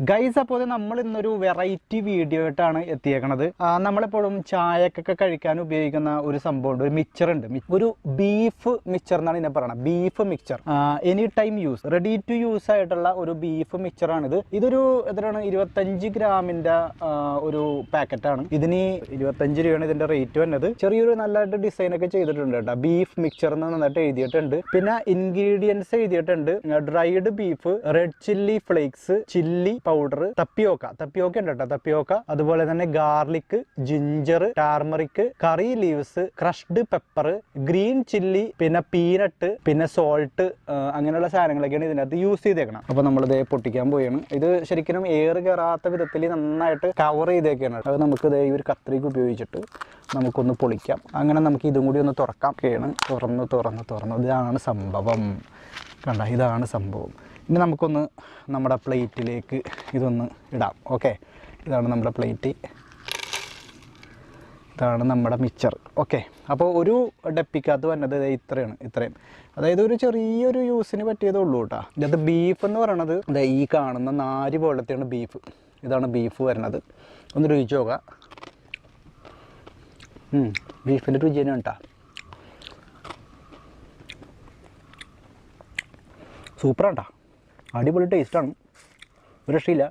Guys, അപ്പോൾ നമ്മൾ ഇന്നൊരു വെറൈറ്റി വീഡിയോ ആയിട്ടാണ് എത്തിയേക്കണത്. നമ്മളെപ്പോഴും ചായക്കൊക്കെ കഴിക്കാൻ ഉപയോഗിക്കുന്ന ഒരു സംഭവമുണ്ട്, ഒരു മിക്സർ ഉണ്ട്. ഒരു ബീഫ് മിക്സർ എന്നാണ് ഇതിനെ പറയുന്നത്. Beef mixer, any time use, ready to use ആയിട്ടുള്ള ഒരു ബീഫ് മിക്സറാണിത്. ഇതൊരു എത്രയാണ്, 25 ഗ്രാമിൻ്റെ ഒരു പാക്കറ്റാണ്. ഇതിന് 25 രൂപയാണ് ഇതിൻ്റെ റേറ്റ് വന്നത്. ചെറിയൊരു നല്ലതായിട്ട് ഡിസൈനൊക്കെ ചെയ്തിട്ടുണ്ട് കേട്ടോ. ബീഫ് മിക്സർ എന്ന് നന്നായിട്ട് എഴുതിയിട്ടുണ്ട്. പിന്നെ ഇൻഗ്രീഡിയൻസ് എഴുതിയിട്ടുണ്ട്: dried beef, red chilli flakes, chilli powder, tapioca ഉണ്ട് കേട്ടോ, തപ്പിയോക്ക. അതുപോലെ തന്നെ garlic, ginger, turmeric, curry leaves, crushed pepper, green chilli, പിന്നെ പീനട്ട്, പിന്നെ സോൾട്ട്, അങ്ങനെയുള്ള സാധനങ്ങളൊക്കെയാണ് ഇതിനകത്ത് യൂസ് ചെയ്തേക്കണം. അപ്പോൾ നമ്മളിത് പൊട്ടിക്കാൻ പോയാണ്. ഇത് ശരിക്കും എയർ കയറാത്ത വിധത്തിൽ നന്നായിട്ട് കവർ ചെയ്തേക്കാണ്. അത് നമുക്ക് ഇതേ ഈ ഒരു കത്രിക ഉപയോഗിച്ചിട്ട് നമുക്കൊന്ന് പൊളിക്കാം. അങ്ങനെ നമുക്ക് ഇതും കൂടി ഒന്ന് തുറക്കാം. തുറന്ന് ഇതാണ് സംഭവം. കണ്ട, ഇതാണ് സംഭവം. ഇനി നമുക്കൊന്ന് നമ്മുടെ പ്ലേറ്റിലേക്ക് ഇതൊന്ന് ഇടാം. ഓക്കെ, ഇതാണ് നമ്മുടെ പ്ലേറ്റ്, ഇതാണ് നമ്മുടെ മിക്സർ. ഓക്കെ, അപ്പോൾ ഒരു ഡപ്പിക്കകത്ത് വന്നത് ഇത്രയും. അതായത് ഒരു ചെറിയൊരു യൂസിന് പറ്റിയതേ ഉള്ളൂ കേട്ടോ. ഇതിനകത്ത് ബീഫ് എന്ന് പറയണത് അതെ ഈ കാണുന്ന നാര് പോലത്തെയാണ് ബീഫ്. ഇതാണ് ബീഫ് വരണത്. ഒന്ന് രുചിച്ച് നോക്കാം. ബീഫിൻ്റെ രുചി തന്നെയാണ് കേട്ടോ. സൂപ്പറാണ് കേട്ടോ, അടിപൊളി ടേസ്റ്റാണ്, ഒരു രക്ഷയില്ല.